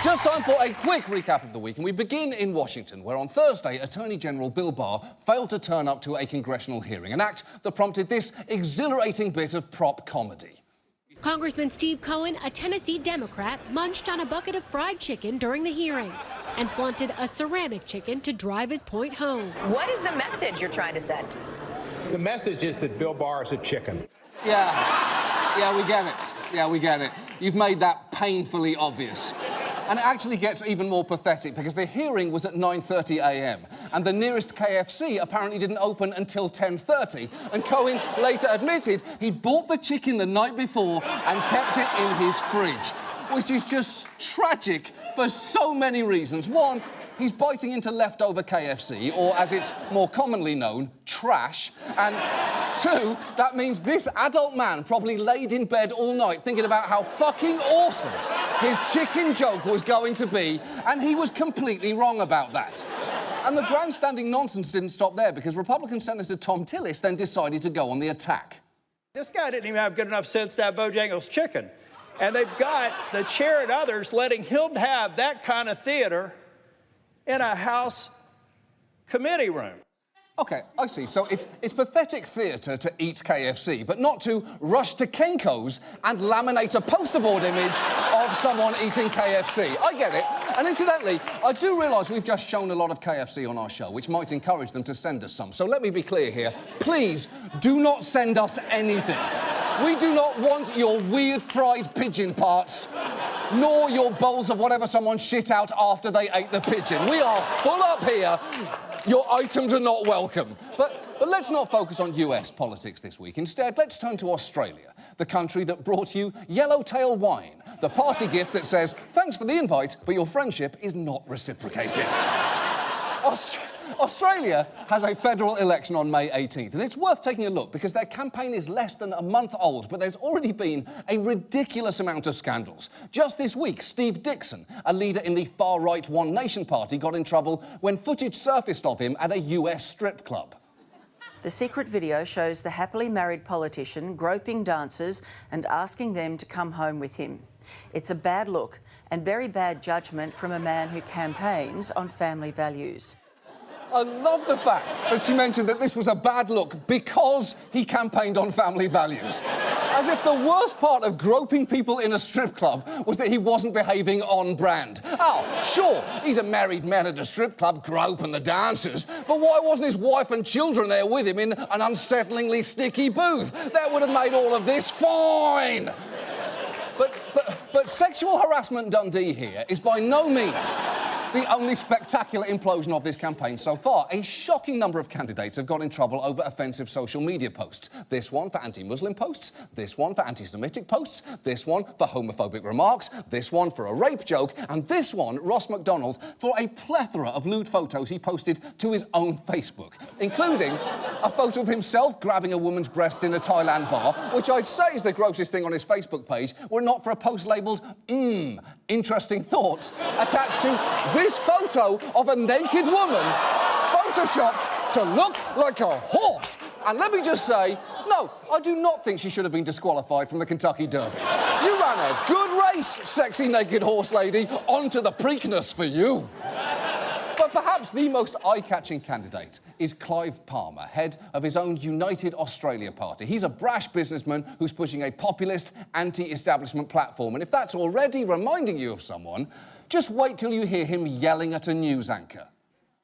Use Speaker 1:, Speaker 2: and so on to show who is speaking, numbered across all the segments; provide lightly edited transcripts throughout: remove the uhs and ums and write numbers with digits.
Speaker 1: Just time for a quick recap of the week, and we begin in Washington, where on Thursday, Attorney General Bill Barr failed to turn up to a congressional hearing, an act that prompted this exhilarating bit of prop comedy.
Speaker 2: Congressman Steve Cohen, a Tennessee Democrat, munched on a bucket of fried chicken during the hearing and flaunted a ceramic chicken to drive his point home.
Speaker 3: What is the message you're trying to send?
Speaker 4: The message is that Bill Barr is a chicken.
Speaker 1: Yeah, we get it. Yeah, we get it. You've made that painfully obvious. And it actually gets even more pathetic because the hearing was at 9:30 a.m. and the nearest KFC apparently didn't open until 10:30. And Cohen later admitted he'd bought the chicken the night before and kept it in his fridge, which is just tragic for so many reasons. One, he's biting into leftover KFC, or as it's more commonly known, trash. And two, that means this adult man probably laid in bed all night thinking about how fucking awesome his chicken joke was going to be, and he was completely wrong about that. And the grandstanding nonsense didn't stop there, because Republican Senator Tom Tillis then decided to go on the attack.
Speaker 5: This guy didn't even have good enough sense to have Bojangles chicken. And they've got the chair and others letting him have that kind of theater in a House committee room.
Speaker 1: OK, I see. So it's pathetic theatre to eat KFC, but not to rush to Kenko's and laminate a poster board image of someone eating KFC. I get it. And incidentally, I do realise we've just shown a lot of KFC on our show, which might encourage them to send us some. So let me be clear here. Please do not send us anything. We do not want your weird fried pigeon parts, nor your bowls of whatever someone shit out after they ate the pigeon. We are full up here. Your items are not welcome. But let's not focus on US politics this week. Instead, let's turn to Australia, the country that brought you Yellowtail wine, the party gift that says, thanks for the invite, but your friendship is not reciprocated. Australia has a federal election on May 18th, and it's worth taking a look because their campaign is less than a month old, but there's already been a ridiculous amount of scandals. Just this week, Steve Dixon, a leader in the far-right One Nation party, got in trouble when footage surfaced of him at a US strip club.
Speaker 6: The secret video shows the happily married politician groping dancers and asking them to come home with him. It's a bad look and very bad judgment from a man who campaigns on family values.
Speaker 1: I love the fact that she mentioned that this was a bad look because he campaigned on family values. As if the worst part of groping people in a strip club was that he wasn't behaving on brand. Oh, sure, he's a married man at a strip club, groping the dancers, but why wasn't his wife and children there with him in an unsettlingly sticky booth? That would have made all of this fine. But sexual harassment Dundee here is by no means the only spectacular implosion of this campaign so far. A shocking number of candidates have got in trouble over offensive social media posts. This one for anti-Muslim posts, this one for anti-Semitic posts, this one for homophobic remarks, this one for a rape joke, and this one, Ross MacDonald, for a plethora of lewd photos he posted to his own Facebook, including a photo of himself grabbing a woman's breast in a Thailand bar, which I'd say is the grossest thing on his Facebook page, were not for a post labelled, interesting thoughts, attached to this photo of a naked woman photoshopped to look like a horse. And let me just say, no, I do not think she should have been disqualified from the Kentucky Derby. You ran a good race, sexy naked horse lady. On to the Preakness for you. But perhaps the most eye-catching candidate is Clive Palmer, head of his own United Australia party. He's a brash businessman who's pushing a populist, anti-establishment platform. And if that's already reminding you of someone, just wait till you hear him yelling at a news anchor.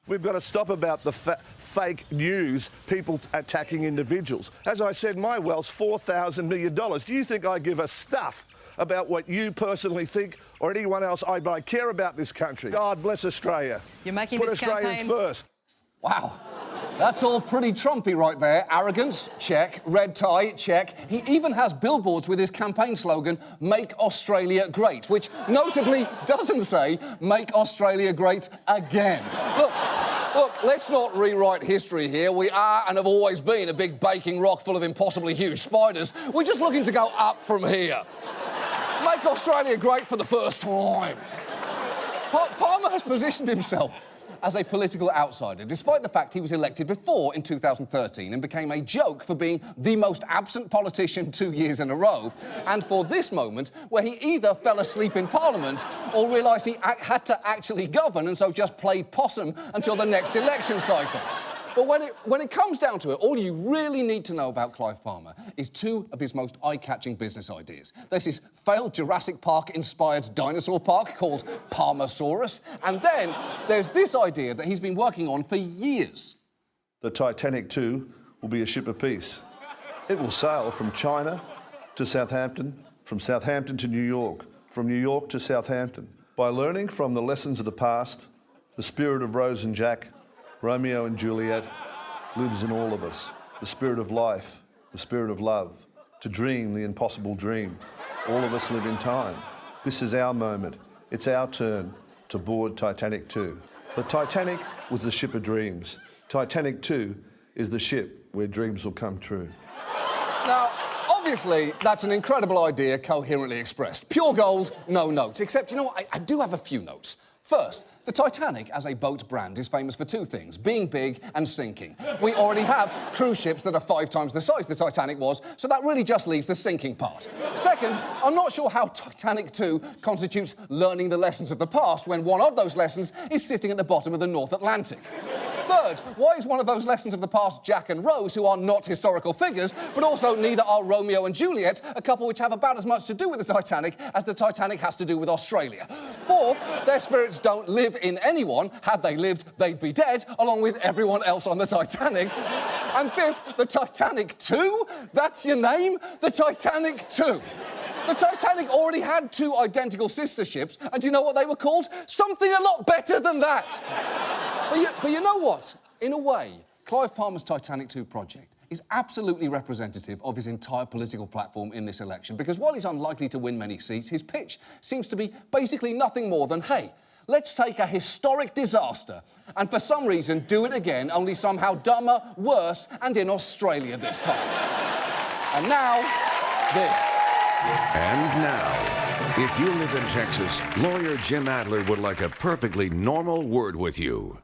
Speaker 7: We've got to stop about the fake news, people attacking individuals. As I said, my wealth's $4,000 million. Do you think I give a stuff about what you personally think or anyone else? I care about this country. God bless Australia.
Speaker 3: You're making
Speaker 7: Put
Speaker 3: this
Speaker 7: Australians
Speaker 3: campaign
Speaker 7: first.
Speaker 1: Wow. That's all pretty Trumpy right there. Arrogance, check. Red tie, check. He even has billboards with his campaign slogan, Make Australia Great, which notably doesn't say, Make Australia Great Again. Look, let's not rewrite history here. We are and have always been a big baking rock full of impossibly huge spiders. We're just looking to go up from here. Make Australia great for the first time. Palmer has positioned himself as a political outsider, despite the fact he was elected before in 2013 and became a joke for being the most absent politician 2 years in a row, and for this moment where he either fell asleep in Parliament or realised he had to actually govern and so just played possum until the next election cycle. But when it comes down to it, all you really need to know about Clive Palmer is two of his most eye-catching business ideas. There's his failed Jurassic Park-inspired dinosaur park called Palmersaurus, and then there's this idea that he's been working on for years.
Speaker 7: The Titanic 2 will be a ship of peace. It will sail from China to Southampton, from Southampton to New York, from New York to Southampton. By learning from the lessons of the past, the spirit of Rose and Jack, Romeo and Juliet, lives in all of us. The spirit of life, the spirit of love, to dream the impossible dream. All of us live in time. This is our moment. It's our turn to board Titanic 2. The Titanic was the ship of dreams. Titanic 2 is the ship where dreams will come true.
Speaker 1: Now, obviously, that's an incredible idea coherently expressed. Pure gold, no notes. Except, you know what, I do have a few notes. First, the Titanic as a boat brand is famous for two things, being big and sinking. We already have cruise ships that are 5 times the size the Titanic was, so that really just leaves the sinking part. Second, I'm not sure how Titanic 2 constitutes learning the lessons of the past when one of those lessons is sitting at the bottom of the North Atlantic. Third, why is one of those lessons of the past Jack and Rose, who are not historical figures, but also neither are Romeo and Juliet, a couple which have about as much to do with the Titanic as the Titanic has to do with Australia? Fourth, their spirits don't live in anyone. Had they lived, they'd be dead, along with everyone else on the Titanic. And fifth, the Titanic 2? That's your name? The Titanic 2. The Titanic already had 2 identical sister ships, and do you know what they were called? Something a lot better than that. But you know what? In a way, Clive Palmer's Titanic 2 project is absolutely representative of his entire political platform in this election, because while he's unlikely to win many seats, his pitch seems to be basically nothing more than, hey, let's take a historic disaster and for some reason do it again, only somehow dumber, worse, and in Australia this time. And now, this.
Speaker 8: And now, if you live in Texas, lawyer Jim Adler would like a perfectly normal word with you.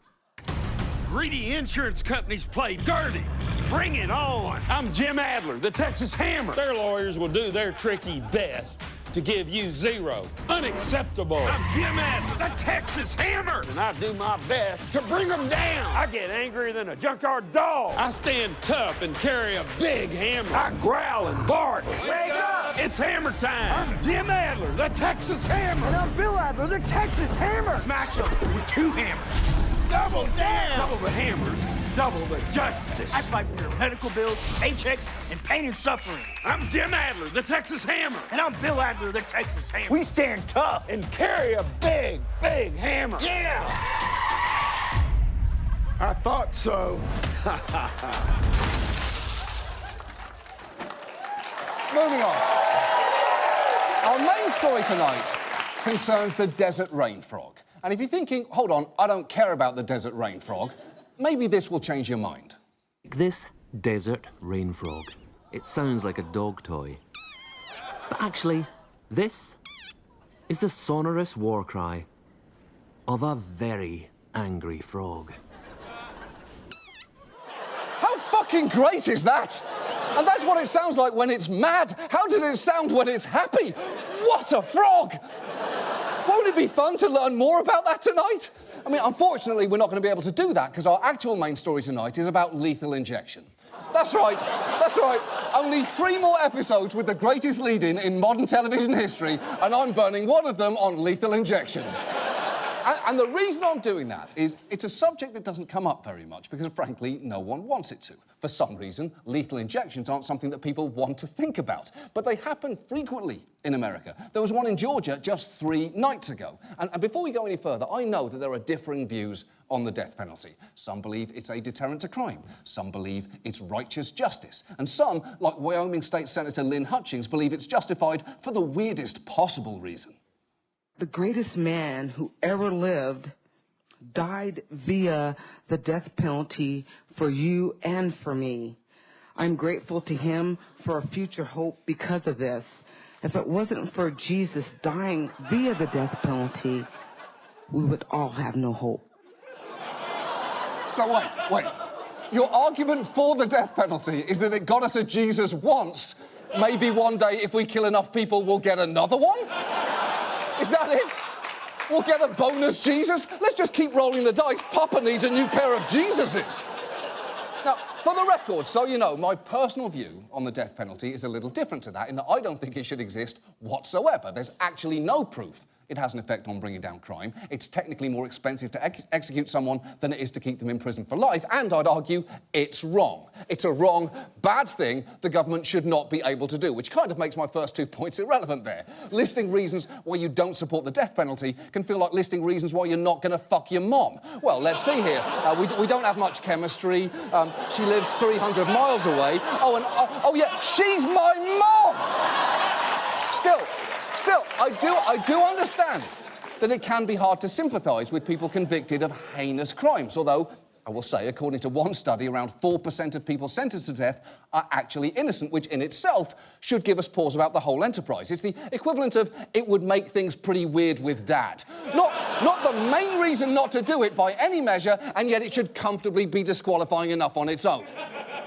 Speaker 9: Greedy insurance companies play dirty. Bring it on. I'm Jim Adler, the Texas Hammer. Their lawyers will do their tricky best to give you 0. Unacceptable. I'm Jim Adler, the Texas Hammer. And I do my best to bring them down. I get angrier than a junkyard dog. I stand tough and carry a big hammer. I growl and bark. Wake up! It's hammer time. I'm Jim Adler, the Texas Hammer.
Speaker 10: And I'm Bill Adler, the Texas Hammer.
Speaker 9: Smash them with 2 hammers. Double down. Double the hammers. Double the justice.
Speaker 10: I fight for your medical bills, paychecks, and pain and suffering.
Speaker 9: I'm Jim Adler, the Texas Hammer.
Speaker 10: And I'm Bill Adler, the Texas Hammer. We stand tough.
Speaker 9: And carry a big, big hammer.
Speaker 10: Yeah!
Speaker 9: I thought so.
Speaker 1: Moving on. Our main story tonight concerns the desert rain frog. And if you're thinking, hold on, I don't care about the desert rain frog, maybe this will change your mind.
Speaker 11: This desert rain frog, it sounds like a dog toy. But actually, this is the sonorous war cry of a very angry frog.
Speaker 1: How fucking great is that? And that's what it sounds like when it's mad. How does it sound when it's happy? What a frog! Won't it be fun to learn more about that tonight? I mean, unfortunately, we're not going to be able to do that because our actual main story tonight is about lethal injection. That's right, that's right. Only 3 more episodes with the greatest lead-in in modern television history, and I'm burning one of them on lethal injections. And the reason I'm doing that is it's a subject that doesn't come up very much because, frankly, no one wants it to. For some reason, lethal injections aren't something that people want to think about, but they happen frequently in America. There was one in Georgia just 3 nights ago. And before we go any further, I know that there are differing views on the death penalty. Some believe it's a deterrent to crime. Some believe it's righteous justice. And some, like Wyoming State Senator Lynn Hutchings, believe it's justified for the weirdest possible reason.
Speaker 12: The greatest man who ever lived died via the death penalty for you and for me. I'm grateful to him for a future hope because of this. If it wasn't for Jesus dying via the death penalty, we would all have no hope.
Speaker 1: So wait. Your argument for the death penalty is that it got us a Jesus once. Maybe one day, if we kill enough people, we'll get another one? Is that it? We'll get a bonus Jesus? Let's just keep rolling the dice. Papa needs a new pair of Jesuses. Now, for the record, so you know, my personal view on the death penalty is a little different to that, in that I don't think it should exist whatsoever. There's actually no proof it has an effect on bringing down crime. It's technically more expensive to execute someone than it is to keep them in prison for life, and I'd argue it's wrong. It's a wrong, bad thing the government should not be able to do, which kind of makes my first 2 points irrelevant there. Listing reasons why you don't support the death penalty can feel like listing reasons why you're not going to fuck your mom. Well, let's see here. We don't have much chemistry. She lives 300 miles away. Oh yeah, she's my mom! Still, I do understand that it can be hard to sympathise with people convicted of heinous crimes, although, I will say, according to one study, around 4% of people sentenced to death are actually innocent, which in itself should give us pause about the whole enterprise. It's the equivalent of it would make things pretty weird with Dad. Not the main reason not to do it by any measure, and yet it should comfortably be disqualifying enough on its own.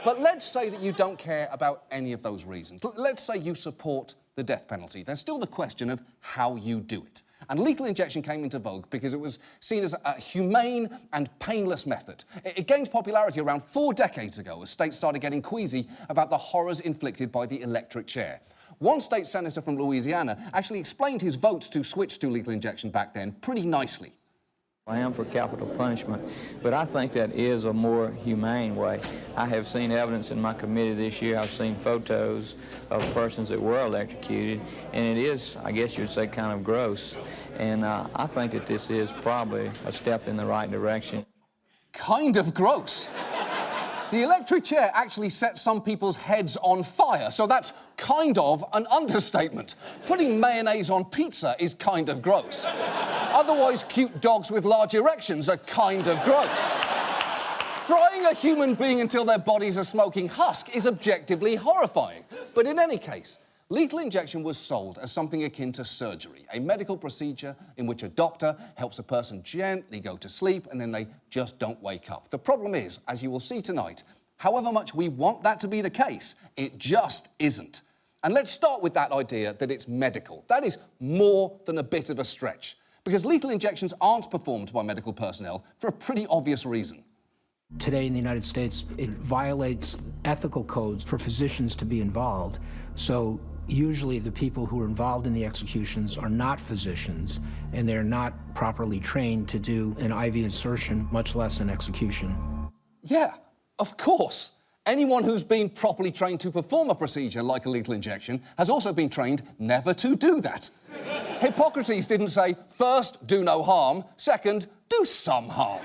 Speaker 1: But let's say that you don't care about any of those reasons. Let's say you support the death penalty. There's still the question of how you do it. And lethal injection came into vogue because it was seen as a humane and painless method. It gained popularity around 4 decades ago as states started getting queasy about the horrors inflicted by the electric chair. One state senator from Louisiana actually explained his votes to switch to lethal injection back then pretty nicely.
Speaker 13: I am for capital punishment, but I think that is a more humane way. I have seen evidence in my committee this year. I've seen photos of persons that were electrocuted, and it is, I guess you would say, kind of gross. And I think that this is probably a step in the right direction.
Speaker 1: Kind of gross. The electric chair actually set some people's heads on fire, so that's kind of an understatement. Putting mayonnaise on pizza is kind of gross. Otherwise cute dogs with large erections are kind of gross. Frying a human being until their bodies are smoking husk is objectively horrifying. But in any case, lethal injection was sold as something akin to surgery, a medical procedure in which a doctor helps a person gently go to sleep and then they just don't wake up. The problem is, as you will see tonight, however much we want that to be the case, it just isn't. And let's start with that idea that it's medical. That is more than a bit of a stretch, because lethal injections aren't performed by medical personnel for a pretty obvious reason.
Speaker 14: Today in the United States, it violates ethical codes for physicians to be involved. So usually the people who are involved in the executions are not physicians, and they're not properly trained to do an IV insertion, much less an execution.
Speaker 1: Yeah, of course. Anyone who's been properly trained to perform a procedure like a lethal injection has also been trained never to do that. Hippocrates didn't say, first, do no harm, second, do some harm.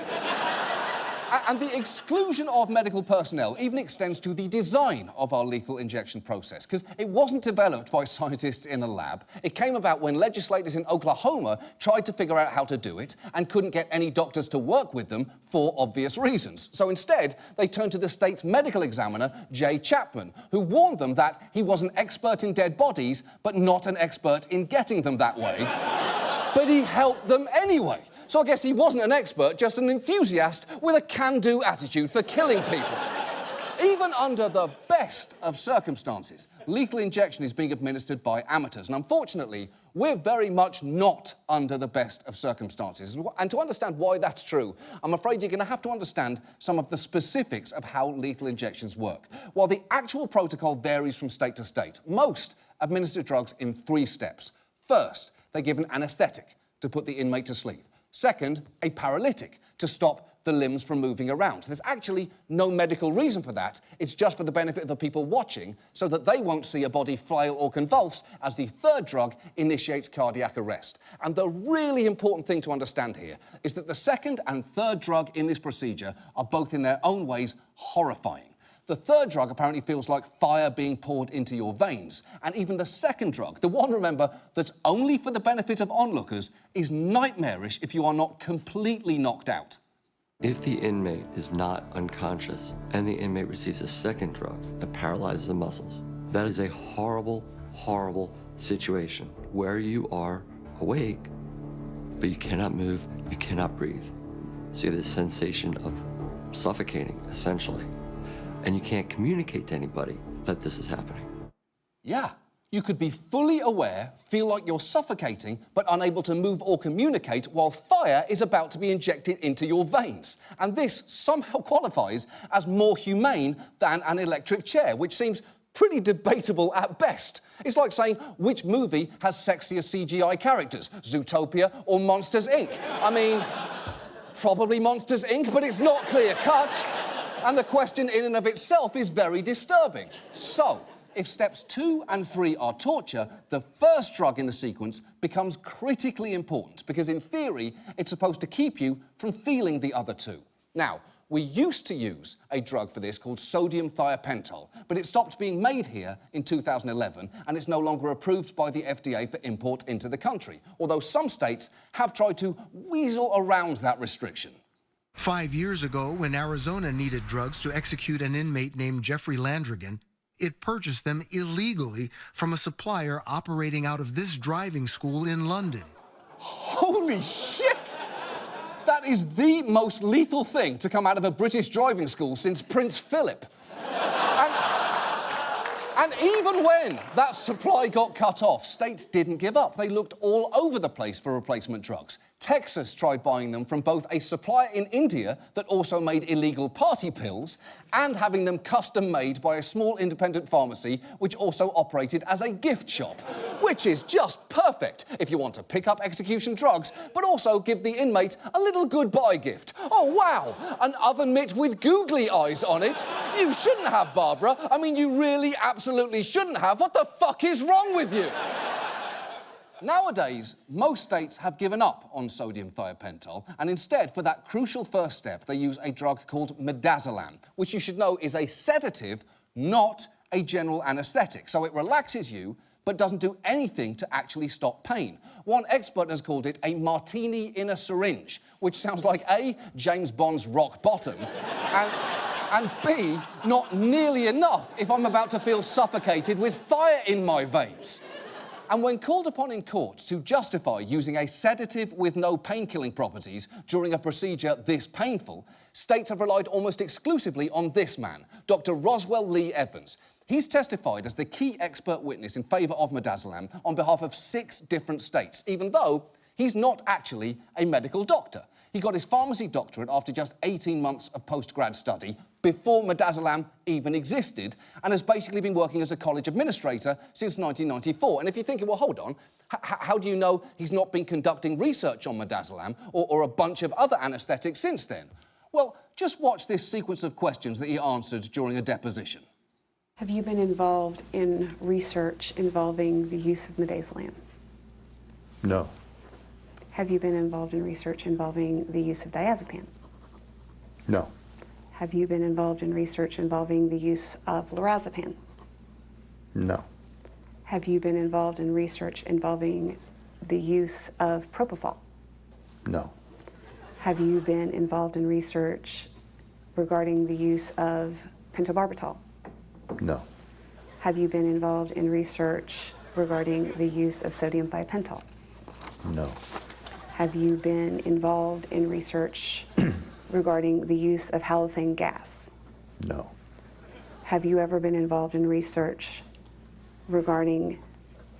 Speaker 1: And the exclusion of medical personnel even extends to the design of our lethal injection process, because it wasn't developed by scientists in a lab. It came about when legislators in Oklahoma tried to figure out how to do it and couldn't get any doctors to work with them for obvious reasons. So instead, they turned to the state's medical examiner, Jay Chapman, who warned them that he was an expert in dead bodies, but not an expert in getting them that way. But he helped them anyway. So I guess he wasn't an expert, just an enthusiast with a can-do attitude for killing people. Even under the best of circumstances, lethal injection is being administered by amateurs. And unfortunately, we're very much not under the best of circumstances. And to understand why that's true, I'm afraid you're going to have to understand some of the specifics of how lethal injections work. While the actual protocol varies from state to state, most administer drugs in 3 steps. First, they give an anaesthetic to put the inmate to sleep. Second, a paralytic to stop the limbs from moving around. There's actually no medical reason for that. It's just for the benefit of the people watching so that they won't see a body flail or convulse as the third drug initiates cardiac arrest. And the really important thing to understand here is that the second and third drug in this procedure are both in their own ways horrifying. The third drug apparently feels like fire being poured into your veins. And even the second drug, the one, remember, that's only for the benefit of onlookers, is nightmarish if you are not completely knocked out.
Speaker 15: If the inmate is not unconscious and the inmate receives a second drug that paralyzes the muscles, that is a horrible, horrible situation where you are awake, but you cannot move, you cannot breathe. So you have this sensation of suffocating, essentially. And you can't communicate to anybody that this is happening.
Speaker 1: Yeah. You could be fully aware, feel like you're suffocating, but unable to move or communicate while fire is about to be injected into your veins. And this somehow qualifies as more humane than an electric chair, which seems pretty debatable at best. It's like saying which movie has sexier CGI characters, Zootopia or Monsters, Inc. I mean, probably Monsters, Inc., but it's not clear-cut. And the question in and of itself is very disturbing. So, if steps 2 and 3 are torture, the first drug in the sequence becomes critically important because, in theory, it's supposed to keep you from feeling the other two. Now, we used to use a drug for this called sodium thiopental, but it stopped being made here in 2011 and it's no longer approved by the FDA for import into the country, although some states have tried to weasel around that restriction.
Speaker 16: 5 years ago, when Arizona needed drugs to execute an inmate named Jeffrey Landrigan, it purchased them illegally from a supplier operating out of this driving school in London.
Speaker 1: Holy shit! That is the most lethal thing to come out of a British driving school since Prince Philip. And even when that supply got cut off, states didn't give up. They looked all over the place for replacement drugs. Texas tried buying them from both a supplier in India that also made illegal party pills and having them custom-made by a small independent pharmacy which also operated as a gift shop, which is just perfect if you want to pick up execution drugs but also give the inmate a little goodbye gift. Oh, wow, an oven mitt with googly eyes on it. You shouldn't have, Barbara. I mean, you really absolutely shouldn't have. What the fuck is wrong with you? Nowadays, most states have given up on sodium thiopental, and instead, for that crucial first step, they use a drug called midazolam, which you should know is a sedative, not a general anaesthetic. So it relaxes you, but doesn't do anything to actually stop pain. One expert has called it a martini in a syringe, which sounds like A, James Bond's rock bottom, and B, not nearly enough if I'm about to feel suffocated with fire in my veins. And when called upon in court to justify using a sedative with no pain-killing properties during a procedure this painful, states have relied almost exclusively on this man, Dr. Roswell Lee Evans. He's testified as the key expert witness in favour of midazolam on behalf of 6 different states, even though he's not actually a medical doctor. He got his pharmacy doctorate after just 18 months of postgrad study before midazolam even existed and has basically been working as a college administrator since 1994. And if you're thinking, well, hold on, how do you know he's not been conducting research on midazolam or a bunch of other anaesthetics since then? Well, just watch this sequence of questions that he answered during a deposition.
Speaker 17: Have you been involved in research involving the use of midazolam?
Speaker 18: No.
Speaker 17: Have you been involved in research involving the use of diazepam?
Speaker 18: No.
Speaker 17: Have you been involved in research involving the use of lorazepam?
Speaker 18: No.
Speaker 17: Have you been involved in research involving the use of propofol?
Speaker 18: No.
Speaker 17: Have you been involved in research regarding the use of pentobarbital?
Speaker 18: No.
Speaker 17: Have you been involved in research regarding the use of sodium thiopental?
Speaker 18: No.
Speaker 17: Have you been involved in research regarding the use of halothane gas?
Speaker 18: No.
Speaker 17: Have you ever been involved in research regarding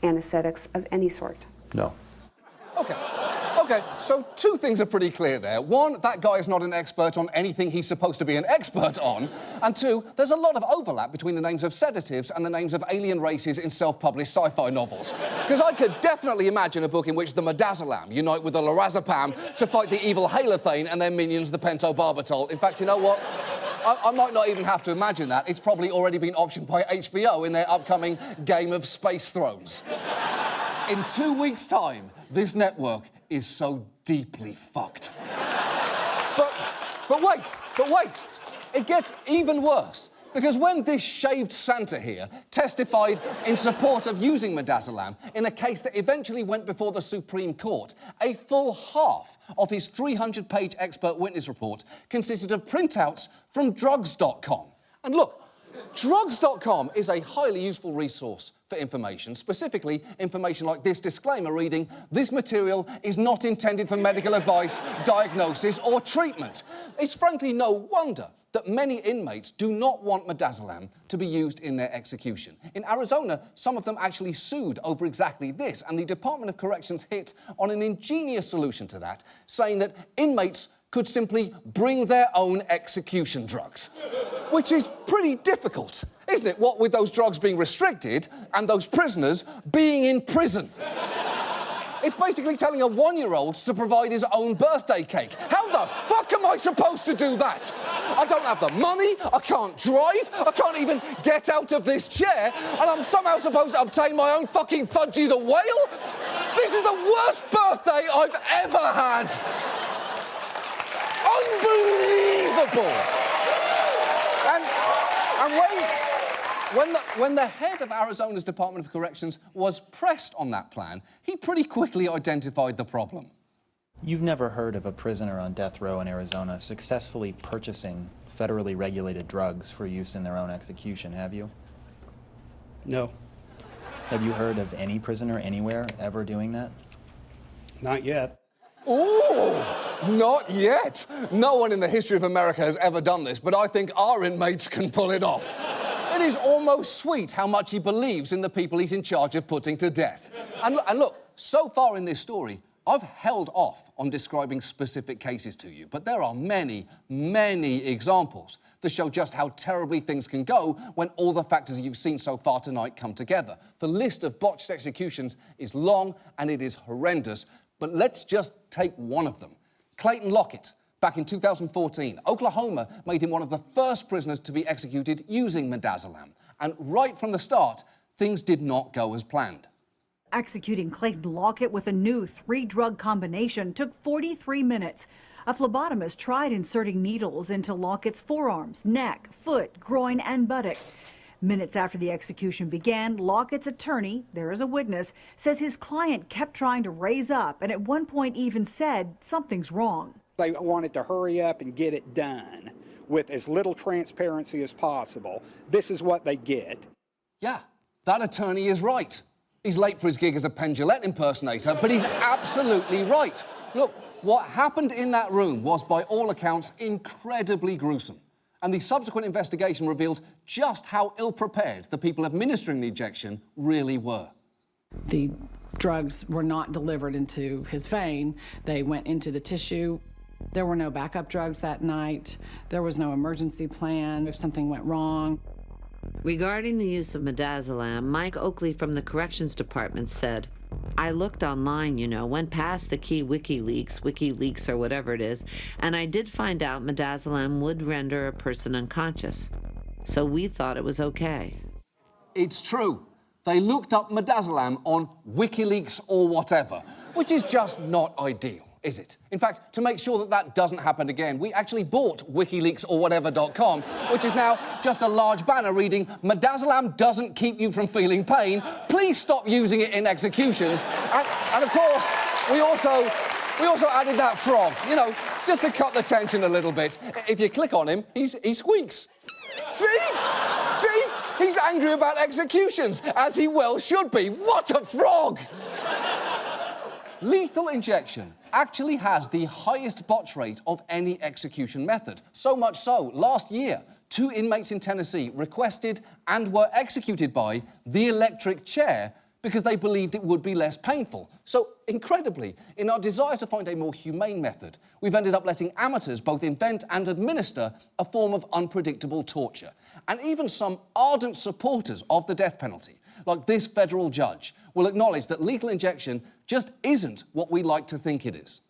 Speaker 17: anesthetics of any sort?
Speaker 18: No.
Speaker 1: Okay, so 2 things are pretty clear there. 1, that guy is not an expert on anything he's supposed to be an expert on. And 2, there's a lot of overlap between the names of sedatives and the names of alien races in self-published sci-fi novels. Because I could definitely imagine a book in which the midazolam unite with the lorazepam to fight the evil halothane and their minions, the pentobarbital. In fact, you know what? I might not even have to imagine that. It's probably already been optioned by HBO in their upcoming Game of Space Thrones. In 2 weeks' time, this network is so deeply fucked. But wait, it gets even worse. Because when this shaved Santa here testified in support of using midazolam in a case that eventually went before the Supreme Court, a full half of his 300-page expert witness report consisted of printouts from drugs.com. And look, Drugs.com is a highly useful resource for information, specifically information like this disclaimer reading, "This material is not intended for medical advice, diagnosis or treatment." It's frankly no wonder that many inmates do not want midazolam to be used in their execution. In Arizona, some of them actually sued over exactly this, and the Department of Corrections hit on an ingenious solution to that, saying that inmates could simply bring their own execution drugs. Which is pretty difficult, isn't it? What with those drugs being restricted and those prisoners being in prison. It's basically telling a one-year-old to provide his own birthday cake. How the fuck am I supposed to do that? I don't have the money, I can't drive, I can't even get out of this chair, and I'm somehow supposed to obtain my own fucking Fudgy the Whale? This is the worst birthday I've ever had! Unbelievable! And when the head of Arizona's Department of Corrections was pressed on that plan, he pretty quickly identified the problem.
Speaker 19: You've never heard of a prisoner on death row in Arizona successfully purchasing federally regulated drugs for use in their own execution, have you?
Speaker 20: No.
Speaker 19: Have you heard of any prisoner anywhere ever doing that?
Speaker 20: Not yet.
Speaker 1: Ooh, not yet. No one in the history of America has ever done this, but I think our inmates can pull it off. It is almost sweet how much he believes in the people he's in charge of putting to death. And look, so far in this story, I've held off on describing specific cases to you, but there are many, many examples that show just how terribly things can go when all the factors you've seen so far tonight come together. The list of botched executions is long and it is horrendous, but let's just take one of them. Clayton Lockett. Back in 2014, Oklahoma made him one of the first prisoners to be executed using midazolam. And right from the start, things did not go as planned.
Speaker 21: Executing Clayton Lockett with a new 3-drug combination took 43 minutes. A phlebotomist tried inserting needles into Lockett's forearms, neck, foot, groin, and buttock. Minutes after the execution began, Lockett's attorney, there is a witness, says his client kept trying to raise up and at one point even said something's wrong.
Speaker 20: They wanted to hurry up and get it done with as little transparency as possible. This is what they get.
Speaker 1: Yeah, that attorney is right. He's late for his gig as a Penn Jillette impersonator, but he's absolutely right. Look, what happened in that room was, by all accounts, incredibly gruesome. And the subsequent investigation revealed just how ill-prepared the people administering the injection really were.
Speaker 22: The drugs were not delivered into his vein. They went into the tissue. There were no backup drugs that night. There was no emergency plan if something went wrong.
Speaker 23: Regarding the use of midazolam, Mike Oakley from the Corrections Department said, "I looked online, went past the key WikiLeaks or whatever it is, and I did find out midazolam would render a person unconscious. So we thought it was okay."
Speaker 1: It's true. They looked up midazolam on WikiLeaks or whatever, which is just not ideal, is it? In fact, to make sure that that doesn't happen again, we actually bought WikiLeaksOrWhatever.com, which is now just a large banner reading, "Midazolam doesn't keep you from feeling pain. Please stop using it in executions." And of course, we also added that frog, just to cut the tension a little bit. If you click on him, he squeaks. See? See? He's angry about executions, as he well should be. What a frog! Lethal injection actually has the highest botch rate of any execution method. So much so, last year, 2 inmates in Tennessee requested and were executed by the electric chair because they believed it would be less painful. So, incredibly, in our desire to find a more humane method, we've ended up letting amateurs both invent and administer a form of unpredictable torture. And even some ardent supporters of the death penalty, like this federal judge, will acknowledge that lethal injection just isn't what we like to think it is.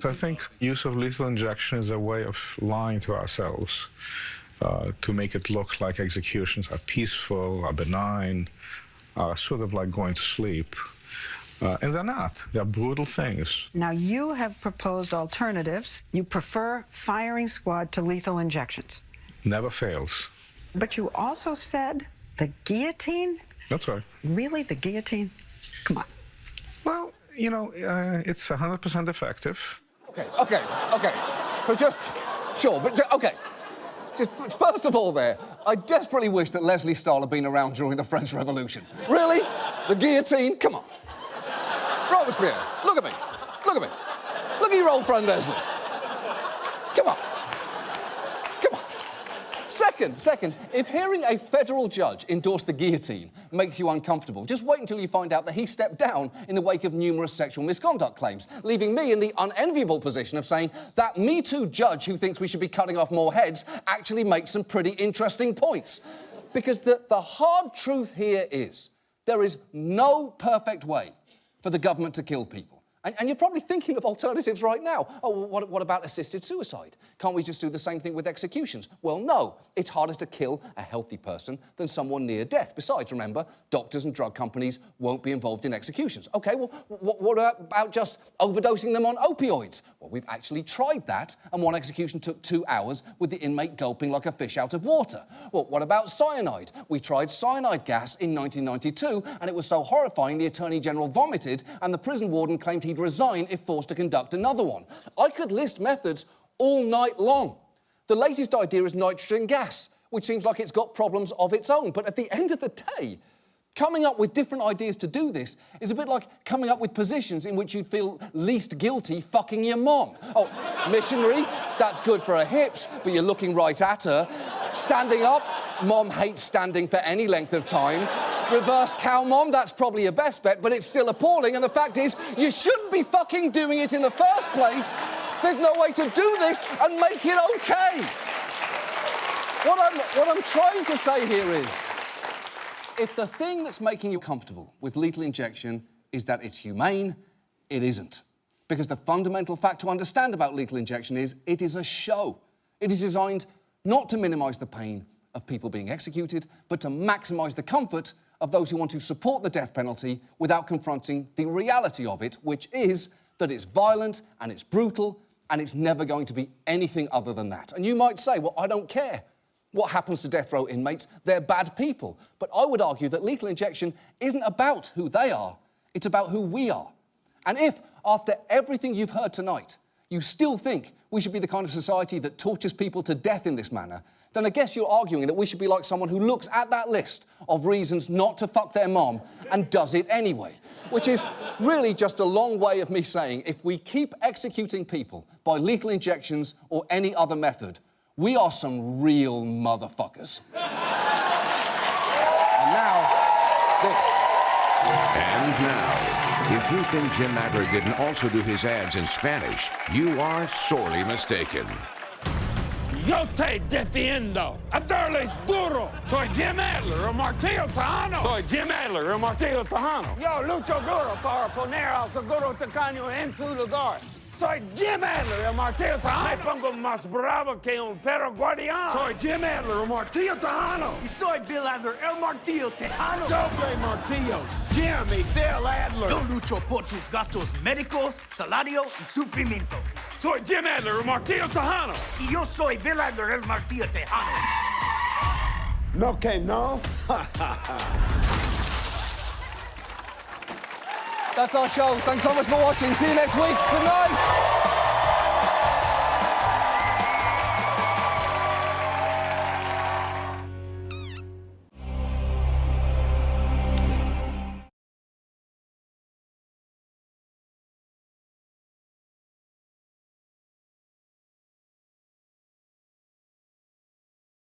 Speaker 24: I think use of lethal injection is a way of lying to ourselves to make it look like executions are peaceful, are benign, are sort of like going to sleep. And they're not. They're brutal things.
Speaker 25: Now, you have proposed alternatives. You prefer firing squad to lethal injections.
Speaker 24: Never fails.
Speaker 25: But you also said the guillotine?
Speaker 24: That's right.
Speaker 25: Really, the guillotine? Come on.
Speaker 24: Well, it's 100% effective.
Speaker 1: Okay. So just, sure, but okay. First of all I desperately wish that Leslie Stahl had been around during the French Revolution. Really? The guillotine? Come on. Robespierre, look at me. Look at me. Look at your old friend Leslie. Come on. Come on. Second, if hearing a federal judge endorse the guillotine makes you uncomfortable, just wait until you find out that he stepped down in the wake of numerous sexual misconduct claims, leaving me in the unenviable position of saying that Me Too judge who thinks we should be cutting off more heads actually makes some pretty interesting points. Because the hard truth here is there is no perfect way for the government to kill people. And you're probably thinking of alternatives right now. Oh, well, what about assisted suicide? Can't we just do the same thing with executions? Well, no. It's harder to kill a healthy person than someone near death. Besides, remember, doctors and drug companies won't be involved in executions. OK, well, what about just overdosing them on opioids? Well, we've actually tried that, and one execution took 2 hours with the inmate gulping like a fish out of water. Well, what about cyanide? We tried cyanide gas in 1992, and it was so horrifying the Attorney General vomited, and the prison warden claimed he'd resign if forced to conduct another one. I could list methods all night long. The latest idea is nitrogen gas, which seems like it's got problems of its own. But at the end of the day, coming up with different ideas to do this is a bit like coming up with positions in which you'd feel least guilty fucking your mom. Oh, missionary, that's good for her hips, but you're looking right at her. Standing up, mom hates standing for any length of time. Reverse cow mom, that's probably your best bet, but it's still appalling, and the fact is, you shouldn't be fucking doing it in the first place. There's no way to do this and make it okay. What I'm trying to say here is, if the thing that's making you comfortable with lethal injection is that it's humane, it isn't. Because the fundamental fact to understand about lethal injection is it is a show. It is designed not to minimise the pain of people being executed, but to maximise the comfort of those who want to support the death penalty without confronting the reality of it, which is that it's violent and it's brutal and it's never going to be anything other than that. And you might say, well, I don't care what happens to death row inmates, they're bad people. But I would argue that lethal injection isn't about who they are, it's about who we are. And if, after everything you've heard tonight, you still think we should be the kind of society that tortures people to death in this manner, then I guess you're arguing that we should be like someone who looks at that list of reasons not to fuck their mom and does it anyway. Which is really just a long way of me saying if we keep executing people by lethal injections or any other method, we are some real motherfuckers. And now, this.
Speaker 8: And now, if you think Jim Adler didn't also do his ads in Spanish, you are sorely mistaken.
Speaker 9: Yo te defiendo. Adarles duro. Soy Jim Adler, o Martillo Tejano. Soy Jim Adler, o Martillo Tejano. Yo lucho duro para poner al seguro tacaño en su lugar. Soy Jim Adler, el Martillo Tejano. Me pongo más bravo que un perro guardián. Soy Jim Adler, el Martillo Tejano.
Speaker 10: Y soy Bill Adler, el Martillo Tejano.
Speaker 9: Doble martillos. Jim y Bill Adler.
Speaker 10: Yo lucho por tus gastos médicos, salario y sufrimiento.
Speaker 9: Soy Jim Adler, el Martillo Tejano.
Speaker 10: Y yo soy Bill Adler, el Martillo Tejano.
Speaker 9: No que no?
Speaker 1: That's our show. Thanks so much for watching. See you next week. Good night.